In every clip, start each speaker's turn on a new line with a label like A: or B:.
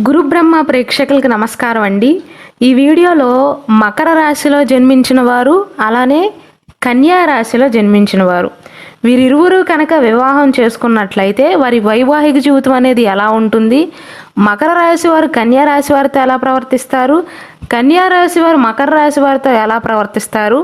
A: గురు బ్రహ్మ ప్రేక్షకులకు నమస్కారం అండి. ఈ వీడియోలో మకర రాశిలో జన్మించిన వారు, అలానే కన్యా రాశిలో జన్మించిన వారు, వీరిరువురు కనుక వివాహం చేసుకున్నట్లయితే వారి వైవాహిక జీవితం అనేది ఎలా ఉంటుంది, మకర రాశి వారు కన్యా రాశి వారితో ఎలా ప్రవర్తిస్తారు, కన్యా రాశి వారు మకర రాశి వారితో ఎలా ప్రవర్తిస్తారు,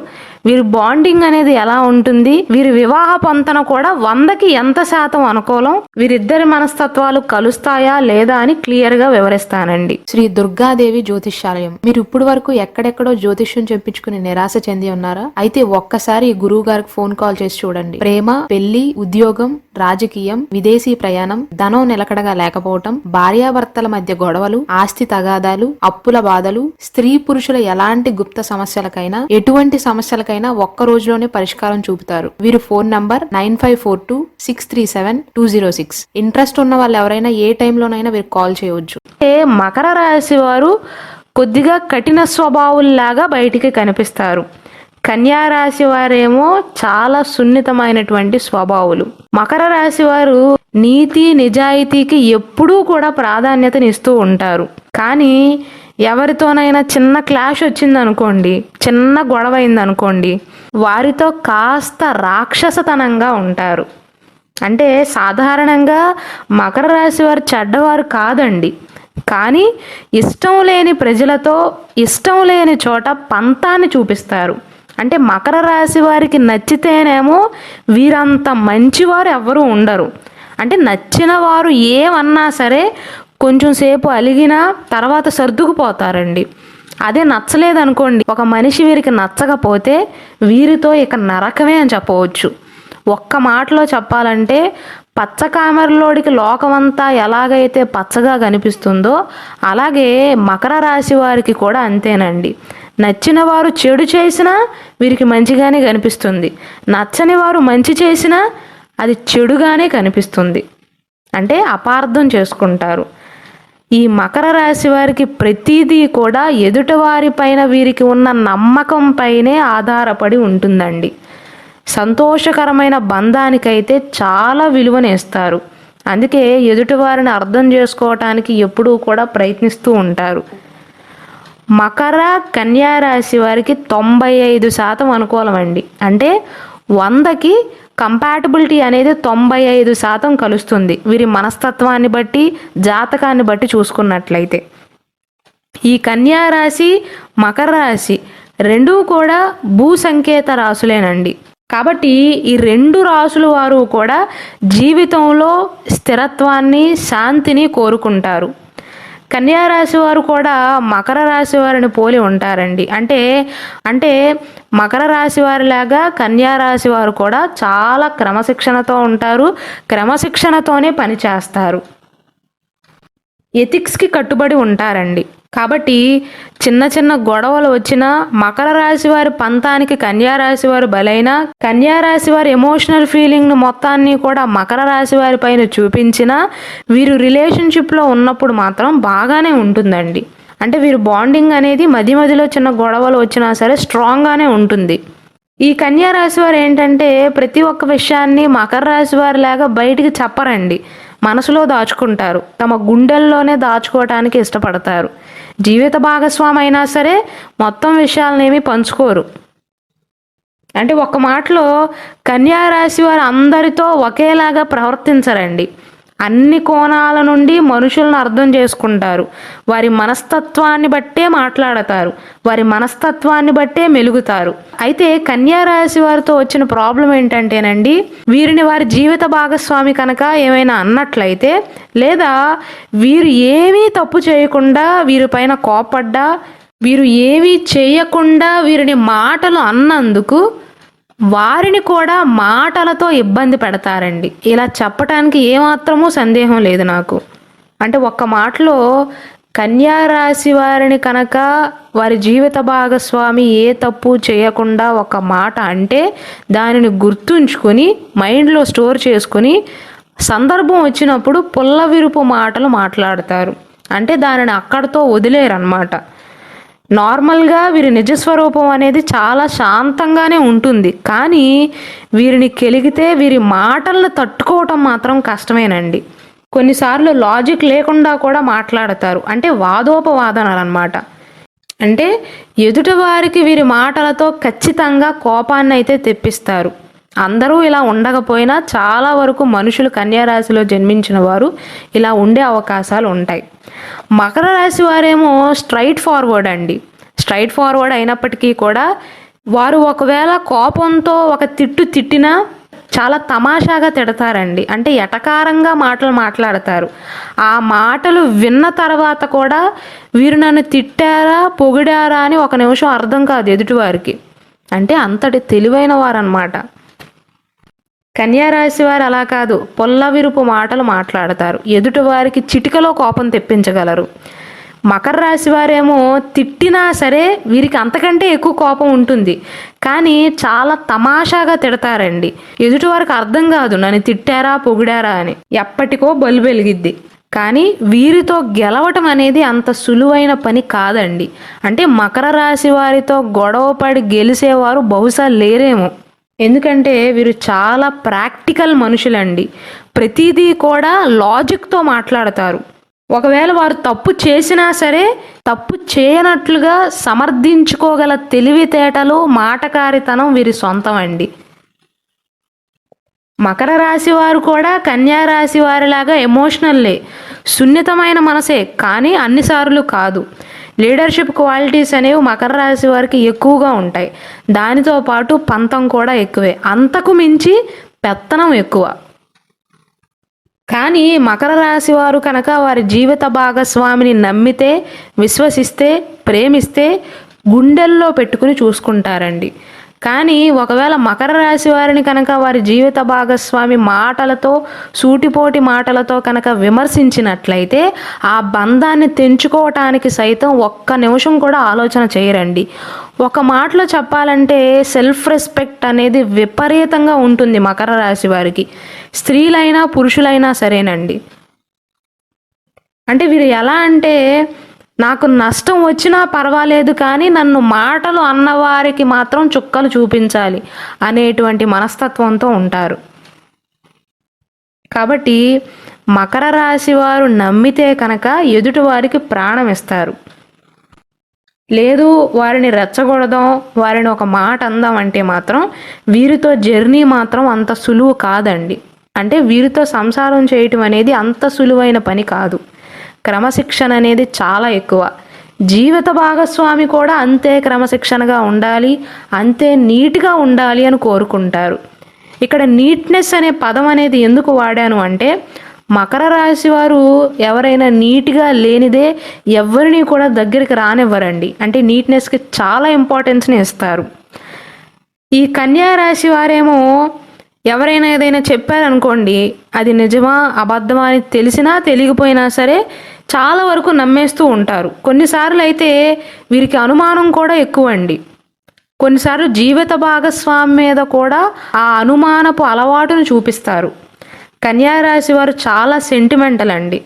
A: వీరి బాండింగ్ అనేది ఎలా ఉంటుంది, వీరి వివాహ పొంతన కూడా 100కి ఎంత శాతం అనుకూలం, వీరిద్దరి మనస్తత్వాలు కలుస్తాయా లేదా అని క్లియర్ గా వివరిస్తానండి. శ్రీ దుర్గాదేవి జ్యోతిష్యాలయం. మీరు ఇప్పుడు వరకు ఎక్కడెక్కడో జ్యోతిష్యం చెప్పించుకుని నిరాశ చెంది ఉన్నారా? అయితే ఒక్కసారి గురువు గారికి ఫోన్ కాల్ చేసి చూడండి. ప్రేమ, పెళ్లి, ఉద్యోగం, రాజకీయం, విదేశీ ప్రయాణం, ధనం నిలకడగా లేకపోవటం, భార్యాభర్తల మధ్య గొడవలు, ఆస్తి తగాదాలు, అప్పుల బాధలు, స్త్రీ పురుషుల ఎలాంటి గుప్త సమస్యలకైనా, ఎటువంటి సమస్యలకైనా ఒక్క రోజులోనే పరిష్కారం చూపుతారు. వీరు ఫోన్ నంబర్ 9542637206. ఇంట్రెస్ట్ ఉన్న వాళ్ళు ఎవరైనా ఏ టైంలోనైనా వీరు కాల్ చేయవచ్చు. మకర రాశి వారు కొద్దిగా కఠిన స్వభావుల్లాగా బయటికి కనిపిస్తారు. కన్యా రాశి వారేమో చాలా సున్నితమైనటువంటి స్వభావులు. మకర రాశి వారు నీతి నిజాయితీకి ఎప్పుడూ కూడా ప్రాధాన్యతనిస్తూ ఉంటారు. కానీ ఎవరితోనైనా చిన్న క్లాష్ వచ్చిందనుకోండి, చిన్న గొడవ అయిందనుకోండి, వారితో కాస్త రాక్షసతనంగా ఉంటారు. అంటే సాధారణంగా మకర రాశి వారు చెడ్డవారు కాదండి, కానీ ఇష్టం లేని ప్రజలతో ఇష్టం లేని చోట పంతాన్ని చూపిస్తారు. అంటే మకర రాశి వారికి నచ్చితేనేమో వీరంత మంచివారు ఎవ్వరూ ఉండరు. అంటే నచ్చిన వారు ఏమన్నా సరే కొంచెం సేపు అలిగినా తర్వాత సర్దుకుపోతారండి. అదే నచ్చలేదనుకోండి, ఒక మనిషి వీరికి నచ్చకపోతే వీరితో ఇక నరకమే అని చెప్పవచ్చు. ఒక్క మాటలో చెప్పాలంటే పచ్చకామెరలోడికి లోకమంతా ఎలాగైతే పచ్చగా కనిపిస్తుందో అలాగే మకర రాశి వారికి కూడా అంతేనండి. నచ్చిన వారు చెడు చేసినా వీరికి మంచిగానే కనిపిస్తుంది, నచ్చని వారు మంచి చేసినా అది చెడుగానే కనిపిస్తుంది. అంటే అపార్థం చేసుకుంటారు. ఈ మకర రాశి వారికి ప్రతిదీ కూడా ఎదుటివారి పైన వీరికి ఉన్న నమ్మకం పైనే ఆధారపడి ఉంటుందండి. సంతోషకరమైన బంధానికైతే చాలా విలువనేస్తారు. అందుకే ఎదుటివారిని అర్థం చేసుకోవటానికి ఎప్పుడూ కూడా ప్రయత్నిస్తూ ఉంటారు. మకర కన్యా రాశి వారికి 95% అనుకూలం అండి. అంటే 100కి కంపాటబిలిటీ అనేది 95% కలుస్తుంది వీరి మనస్తత్వాన్ని బట్టి, జాతకాన్ని బట్టి చూసుకున్నట్లయితే. ఈ కన్యా రాశి మకర రాశి రెండూ కూడా భూ సంకేత రాశులేనండి. కాబట్టి ఈ రెండు రాశుల వారు కూడా జీవితంలో స్థిరత్వాన్ని, శాంతిని కోరుకుంటారు. కన్యా రాశి వారు కూడా మకర రాశి వారిని పోలి ఉంటారండి. అంటే మకర రాశి వారిలాగా కన్యా రాశి వారు కూడా చాలా క్రమశిక్షణతో ఉంటారు, క్రమశిక్షణతోనే పనిచేస్తారు, ఎథిక్స్కి కట్టుబడి ఉంటారండి. కాబట్టి చిన్న చిన్న గొడవలు వచ్చినా మకర రాశి వారి పంతానికి కన్యా రాశి వారు బలైనా, కన్యా రాశి వారి ఎమోషనల్ ఫీలింగ్ను మొత్తాన్ని కూడా మకర రాశి వారి పైన చూపించినా వీరు రిలేషన్షిప్లో ఉన్నప్పుడు మాత్రం బాగానే ఉంటుందండి. అంటే వీరు బాండింగ్ అనేది మధ్య మధ్యలో చిన్న గొడవలు వచ్చినా సరే స్ట్రాంగ్గానే ఉంటుంది. ఈ కన్యా రాశి వారు ఏంటంటే ప్రతి ఒక్క విషయాన్ని మకర రాశి వారి లాగా బయటికి చెప్పరండి, మనసులో దాచుకుంటారు, తమ గుండెల్లోనే దాచుకోవటానికి ఇష్టపడతారు. జీవిత భాగస్వామి అయినా సరే మొత్తం విషయాలనేమి పంచుకోరు. అంటే ఒక్క మాటలో కన్యా రాశి వారు అందరితో ఒకేలాగా ప్రవర్తించరండి. అన్ని కోణాల నుండి మనుషులను అర్థం చేసుకుంటారు, వారి మనస్తత్వాన్ని బట్టే మాట్లాడతారు, వారి మనస్తత్వాన్ని బట్టే మెలుగుతారు. అయితే కన్యా రాశి వారితో వచ్చిన ప్రాబ్లం ఏంటంటేనండి, వీరిని వారి జీవిత భాగస్వామి కనుక ఏమైనా అన్నట్లయితే, లేదా వీరు ఏమీ తప్పు చేయకుండా వీరిపైన కోపడ్డా, వీరు ఏమీ చేయకుండా వీరిని మాటలు అన్నందుకు వారిని కూడా మాటలతో ఇబ్బంది పెడతారండి. ఇలా చెప్పటానికి ఏమాత్రమూ సందేహం లేదు నాకు. అంటే ఒక్క మాటలో కన్యా రాశి వారిని కనుక వారి జీవిత భాగస్వామి ఏ తప్పు చేయకుండా ఒక మాట అంటే దానిని గుర్తుంచుకొని మైండ్లో స్టోర్ చేసుకుని సందర్భం వచ్చినప్పుడు పుల్ల విరుపు మాటలు మాట్లాడతారు. అంటే దానిని అక్కడితో వదిలేరన్నమాట. నార్మల్గా వీరి నిజస్వరూపం అనేది చాలా శాంతంగానే ఉంటుంది, కానీ వీరిని కెలిగితే వీరి మాటలను తట్టుకోవటం మాత్రం కష్టమేనండి. కొన్నిసార్లు లాజిక్ లేకుండా కూడా మాట్లాడతారు, అంటే వాదోపవాదనలు అన్నమాట. అంటే ఎదుటివారికి వీరి మాటలతో ఖచ్చితంగా కోపాన్ని అయితే తెప్పిస్తారు. అందరూ ఇలా ఉండకపోయినా చాలా వరకు మనుషులు కన్యా రాశిలో జన్మించిన వారు ఇలా ఉండే అవకాశాలు ఉంటాయి. మకర రాశి వారేమో స్ట్రైట్ ఫార్వర్డ్ అండి. స్ట్రైట్ ఫార్వర్డ్ అయినప్పటికీ కూడా వారు ఒకవేళ కోపంతో ఒక తిట్టినా చాలా తమాషాగా తిడతారండి. అంటే ఎటకారంగా మాటలు మాట్లాడతారు. ఆ మాటలు విన్న తర్వాత కూడా వీరు నన్ను తిట్టారా పొగిడారా అని ఒక నిమిషం అర్థం కాదు ఎదుటివారికి. అంటే అంతటి తెలివైన వారన్నమాట. కన్యా రాశి వారు అలా కాదు, పొల్ల విరుపు మాటలు మాట్లాడతారు. ఎదుటివారికి చిటికలో కోపం తెప్పించగలరు. మకర రాశి వారేమో తిట్టినా సరే వీరికి అంతకంటే ఎక్కువ కోపం ఉంటుంది, కానీ చాలా తమాషాగా తిడతారండి. ఎదుటివారికి అర్థం కాదు నన్ను తిట్టారా పొగిడారా అని. ఎప్పటికో బల్బు వెలిగిద్ది. కానీ వీరితో గెలవటం అనేది అంత సులువైన పని కాదండి. అంటే మకర రాశి వారితో గొడవపడి గెలిచేవారు బహుశా లేరేమో. ఎందుకంటే వీరు చాలా ప్రాక్టికల్ మనుషులండి. ప్రతిదీ కూడా లాజిక్తో మాట్లాడతారు. ఒకవేళ వారు తప్పు చేసినా సరే తప్పు చేయనట్లుగా సమర్థించుకోగల తెలివితేటలు, మాటకారితనం వీరి సొంతం అండి. మకర రాశి వారు కూడా కన్యా రాశి వారిలాగా ఎమోషనల్లే, సున్నితమైన మనసే, కానీ అన్నిసార్లు కాదు. లీడర్షిప్ క్వాలిటీస్ అనేవి మకర రాశి వారికి ఎక్కువగా ఉంటాయి. దానితో పాటు పంతం కూడా ఎక్కువే, అంతకు మించి పెత్తనం ఎక్కువ. కానీ మకర రాశి వారు కనుక వారి జీవిత భాగస్వామిని నమ్మితే, విశ్వసిస్తే, ప్రేమిస్తే గుండెల్లో పెట్టుకుని చూసుకుంటారండి. కానీ ఒకవేళ మకర రాశి వారిని కనుక వారి జీవిత భాగస్వామి మాటలతో, సూటిపోటి మాటలతో కనుక విమర్శించినట్లయితే ఆ బంధాన్ని తెంచుకోవటానికి సైతం ఒక్క నిమిషం కూడా ఆలోచన చేయరండి. ఒక మాటలో చెప్పాలంటే సెల్ఫ్ రెస్పెక్ట్ అనేది విపరీతంగా ఉంటుంది మకర రాశి వారికి. స్త్రీలైనా పురుషులైనా సరేనండి. అంటే వీరు ఎలా అంటే నాకు నష్టం వచ్చినా పర్వాలేదు కానీ నన్ను మాటలు అన్నవారికి మాత్రం చుక్కలు చూపించాలి అనేటువంటి మనస్తత్వంతో ఉంటారు. కాబట్టి మకర రాశి వారు నమ్మితే కనుక ఎదుటి వారికి ప్రాణం ఇస్తారు. లేదు వారిని రెచ్చగొడదాం, వారిని ఒక మాట అందాం అంటే మాత్రం వీరితో జర్నీ మాత్రం అంత సులువు కాదండి. అంటే వీరితో సంసారం చేయటం అనేది అంత సులువైన పని కాదు. క్రమశిక్షణ అనేది చాలా ఎక్కువ. జీవిత భాగస్వామి కూడా అంతే క్రమశిక్షణగా ఉండాలి, అంతే నీట్గా ఉండాలి అని కోరుకుంటారు. ఇక్కడ నీట్నెస్ అనే పదం అనేది ఎందుకు వాడాను అంటే మకర రాశి వారు ఎవరైనా నీట్గా లేనిదే ఎవరిని కూడా దగ్గరికి రానివ్వరండి. అంటే నీట్నెస్కి చాలా ఇంపార్టెన్స్ని ఇస్తారు. ఈ కన్యా రాశి వారేమో ఎవరైనా ఏదైనా చెప్పారనుకోండి, అది నిజమా అబద్ధమా అని తెలిసినా తెలియకపోయినా సరే చాలా వరకు నమ్మేస్తూ ఉంటారు. కొన్నిసార్లు అయితే వీరికి అనుమానం కూడా ఎక్కువ అండి. కొన్నిసార్లు జీవిత భాగస్వామి మీద కూడా ఆ అనుమానపు అలవాటును చూపిస్తారు. కన్యా రాశి వారు చాలా సెంటిమెంటల్ అండి.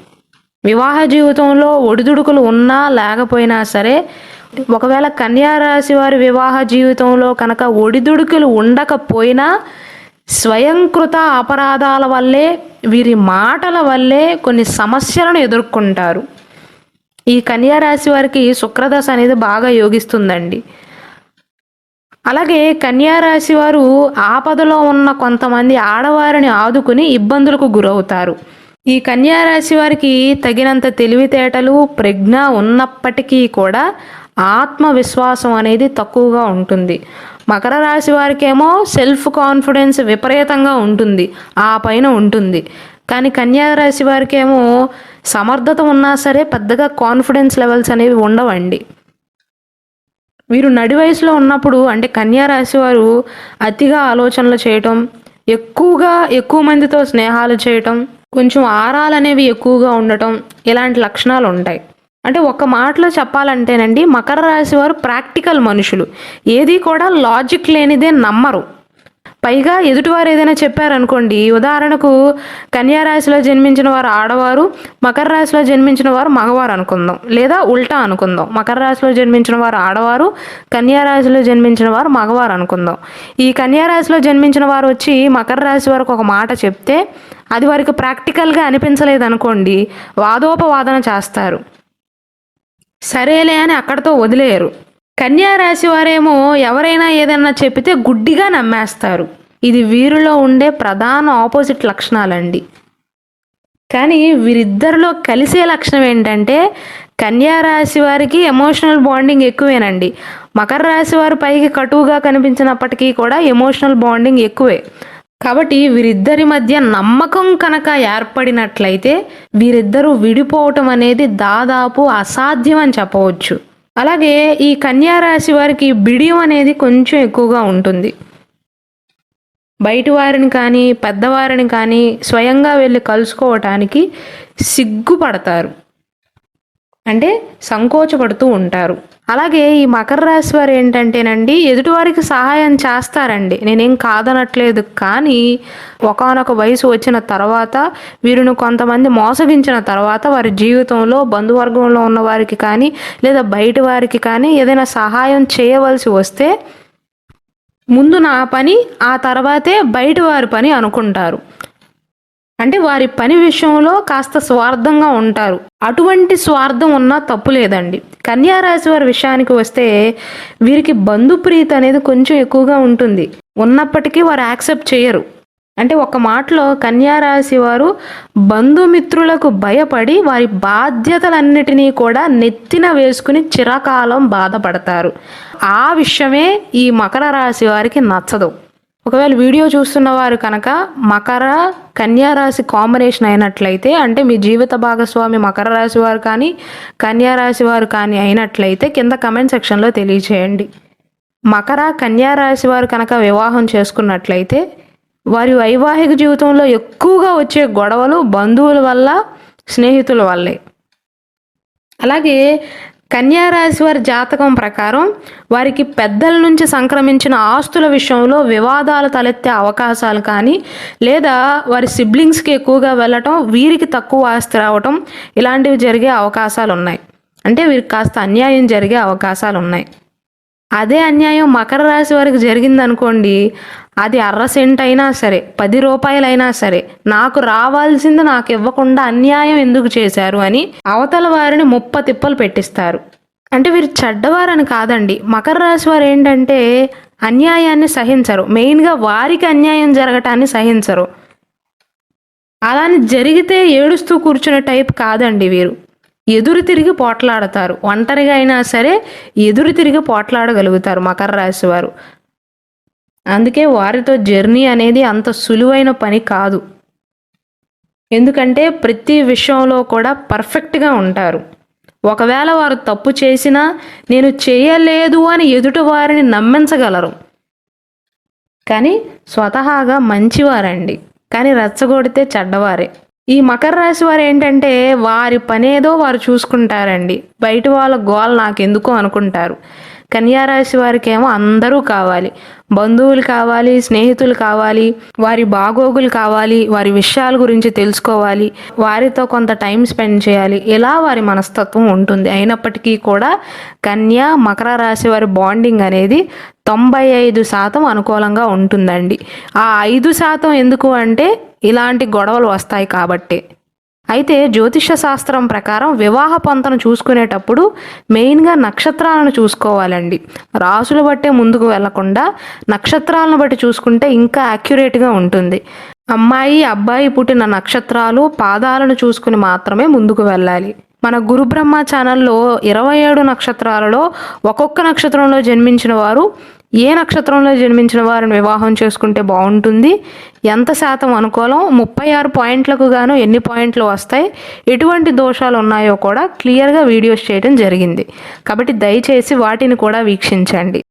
A: వివాహ జీవితంలో ఒడిదుడుకులు ఉన్నా లేకపోయినా సరే, ఒకవేళ కన్యా రాశి వారి వివాహ జీవితంలో కనుక ఒడిదుడుకులు ఉండకపోయినా స్వయంకృత అపరాధాల వల్లే, వీరి మాటల వల్లే కొన్ని సమస్యలను ఎదుర్కొంటారు. ఈ కన్యా రాశి వారికి శుక్రదశ అనేది బాగా యోగిస్తుందండి. అలాగే కన్యా రాశి వారు ఆపదలో ఉన్న కొంతమంది ఆడవారిని ఆదుకుని ఇబ్బందులకు గురవుతారు. ఈ కన్యా రాశి వారికి తగినంత తెలివితేటలు, ప్రజ్ఞ ఉన్నప్పటికీ కూడా ఆత్మవిశ్వాసం అనేది తక్కువగా ఉంటుంది. మకర రాశి వారికేమో సెల్ఫ్ కాన్ఫిడెన్స్ విపరీతంగా ఉంటుంది, ఆ పైన ఉంటుంది. కానీ కన్యా రాశి వారికేమో సమర్థత ఉన్నా సరే పెద్దగా కాన్ఫిడెన్స్ లెవెల్స్ అనేవి ఉండవండి. వీరు నడి వయసులో ఉన్నప్పుడు అంటే కన్యా రాశి వారు అతిగా ఆలోచనలు చేయటం, ఎక్కువ మందితో స్నేహాలు చేయటం, కొంచెం ఆరాలు అనేవి ఎక్కువగా ఉండటం, ఇలాంటి లక్షణాలు ఉంటాయి. అంటే ఒక మాటలో చెప్పాలంటేనండి మకర రాశి వారు ప్రాక్టికల్ మనుషులు. ఏది కూడా లాజిక్ లేనిదే నమ్మరు. పైగా ఎదుటివారు ఏదైనా చెప్పారనుకోండి, ఉదాహరణకు కన్యా రాశిలో జన్మించిన వారు ఆడవారు, మకర రాశిలో జన్మించిన వారు మగవారు అనుకుందాం, లేదా ఉల్టా అనుకుందాం. మకర రాశిలో జన్మించిన వారు ఆడవారు, కన్యా రాశిలో జన్మించిన వారు మగవారు అనుకుందాం. ఈ కన్యా రాశిలో జన్మించిన వారు వచ్చి మకర రాశి వారికి ఒక మాట చెప్తే అది వారికి ప్రాక్టికల్గా అనిపించలేదు అనుకోండి, వాదోపవాదన చేస్తారు. సరేలే అని అక్కడితో వదిలేయరు. కన్యా రాశి వారేమో ఎవరైనా ఏదన్నా చెప్పితే గుడ్డిగా నమ్మేస్తారు. ఇది వీరిలో ఉండే ప్రధాన ఆపోజిట్ లక్షణాలండి. కానీ వీరిద్దరిలో కలిసే లక్షణం ఏంటంటే కన్యా రాశి వారికి ఎమోషనల్ బాండింగ్ ఎక్కువేనండి. మకర రాశి వారి పైకి కటువుగా కనిపించినప్పటికీ కూడా ఎమోషనల్ బాండింగ్ ఎక్కువే. కాబట్టి వీరిద్దరి మధ్య నమ్మకం కనుక ఏర్పడినట్లయితే వీరిద్దరూ విడిపోవటం అనేది దాదాపు అసాధ్యం అని చెప్పవచ్చు. అలాగే ఈ కన్యా రాశి వారికి బిడియం అనేది కొంచెం ఎక్కువగా ఉంటుంది. బయటి వారిని కానీ పెద్దవారిని కానీ స్వయంగా వెళ్ళి కలుసుకోవటానికి సిగ్గుపడతారు, అంటే సంకోచపడుతూ ఉంటారు. అలాగే ఈ మకర రాశి వారు ఏంటంటేనండి ఎదుటివారికి సహాయం చేస్తారండి, నేనేం కాదనట్లేదు. కానీ ఒకానొక వయసు వచ్చిన తర్వాత వీరిని కొంతమంది మోసగించిన తర్వాత వారి జీవితంలో బంధువర్గంలో ఉన్న వారికి కానీ లేదా బయట వారికి కానీ ఏదైనా సహాయం చేయవలసి వస్తే ముందు నా పని ఆ తర్వాతే బయట వారి పని అనుకుంటారు. అంటే వారి పని విషయంలో కాస్త స్వార్థంగా ఉంటారు. అటువంటి స్వార్థం ఉన్నా తప్పు లేదండి. కన్యా రాశి వారి విషయానికి వస్తే వీరికి బంధుప్రీతి అనేది కొంచెం ఎక్కువగా ఉంటుంది. ఉన్నప్పటికీ వారు యాక్సెప్ట్ చేయరు. అంటే ఒక మాటలో కన్యా రాశి వారు బంధుమిత్రులకు భయపడి వారి బాధ్యతలన్నిటినీ కూడా నెత్తిన వేసుకుని చిరకాలం బాధపడతారు. ఆ విషయమే ఈ మకర రాశి వారికి నచ్చదు. ఒకవేళ వీడియో చూస్తున్న వారు కనుక మకర కన్యా రాశి కాంబినేషన్ అయినట్లయితే, అంటే మీ జీవిత భాగస్వామి మకర రాశి వారు కానీ కన్యా రాశి వారు కానీ అయినట్లయితే కింద కమెంట్ సెక్షన్లో తెలియచేయండి. మకర కన్యా రాశి వారు కనుక వివాహం చేసుకున్నట్లయితే వారి వైవాహిక జీవితంలో ఎక్కువగా వచ్చే గొడవలు బంధువుల వల్ల, స్నేహితుల వల్లే. అలాగే కన్యా రాశి వారి జాతకం ప్రకారం వారికి పెద్దల నుంచి సంక్రమించిన ఆస్తుల విషయంలో వివాదాలు తలెత్తే అవకాశాలు కానీ లేదా వారి సిబ్లింగ్స్కి ఎక్కువగా వెళ్ళటం, వీరికి తక్కువ ఆస్తి రావటం ఇలాంటివి జరిగే అవకాశాలు ఉన్నాయి. అంటే వీరికి కాస్త అన్యాయం జరిగే అవకాశాలు ఉన్నాయి. అదే అన్యాయం మకర రాశి వారికి జరిగిందనుకోండి, అది 1/2 సెంట్ అయినా సరే 10 రూపాయలైనా సరే నాకు రావాల్సింది నాకు ఇవ్వకుండా అన్యాయం ఎందుకు చేశారు అని అవతల వారిని తిప్పలు పెట్టిస్తారు. అంటే వీరు చెడ్డవారని కాదండి. మకర రాశి వారు ఏంటంటే అన్యాయాన్ని సహించరు. మెయిన్గా వారికి అన్యాయం జరగటాన్ని సహించరు. అలాని జరిగితే ఏడుస్తూ కూర్చునే టైప్ కాదండి వీరు. ఎదురు తిరిగి పోట్లాడతారు. ఒంటరిగా అయినా సరే ఎదురు తిరిగి పోట్లాడగలుగుతారు మకర రాశి వారు. అందుకే వారితో జర్నీ అనేది అంత సులువైన పని కాదు. ఎందుకంటే ప్రతి విషయంలో కూడా పర్ఫెక్ట్గా ఉంటారు. ఒకవేళ వారు తప్పు చేసినా నేను చేయలేదు అని ఎదుటి వారిని నమ్మించగలరు. కానీ స్వతహాగా మంచివారండి, కానీ రెచ్చగొడితే చెడ్డవారే. ఈ మకర రాశి వారు ఏంటంటే వారి పనేదో వారు చూసుకుంటారండి, బయట వాళ్ళ గోల్ నాకెందుకో అనుకుంటారు. కన్యా రాశి వారికి ఏమో అందరూ కావాలి, బంధువులు కావాలి, స్నేహితులు కావాలి, వారి బాగోగులు కావాలి, వారి విషయాల గురించి తెలుసుకోవాలి, వారితో కొంత టైం స్పెండ్ చేయాలి. ఇలా వారి మనస్తత్వం ఉంటుంది. అయినప్పటికీ కూడా కన్యా మకర రాశి వారి బాండింగ్ అనేది 95% అనుకూలంగా ఉంటుందండి. ఆ 5% ఎందుకు అంటే ఇలాంటి గొడవలు వస్తాయి కాబట్టి. అయితే జ్యోతిష శాస్త్రం ప్రకారం వివాహ పొంతను చూసుకునేటప్పుడు మెయిన్గా నక్షత్రాలను చూసుకోవాలండి. రాసులు బట్టే ముందుకు వెళ్లకుండా నక్షత్రాలను బట్టి చూసుకుంటే ఇంకా యాక్యురేట్గా ఉంటుంది. అమ్మాయి అబ్బాయి పుట్టిన నక్షత్రాలు పాదాలను చూసుకుని మాత్రమే ముందుకు వెళ్ళాలి. మన గురు బ్రహ్మ ఛానల్లో 27 నక్షత్రాలలో ఒక్కొక్క నక్షత్రంలో జన్మించిన వారు ఏ నక్షత్రంలో జన్మించిన వారిని వివాహం చేసుకుంటే బాగుంటుంది, ఎంత శాతం అనుకూలం, 36 పాయింట్లకు గాను ఎన్ని పాయింట్లు వస్తాయి, ఎటువంటి దోషాలు ఉన్నాయో కూడా క్లియర్గా వీడియోస్ చేయడం జరిగింది. కాబట్టి దయచేసి వాటిని కూడా వీక్షించండి.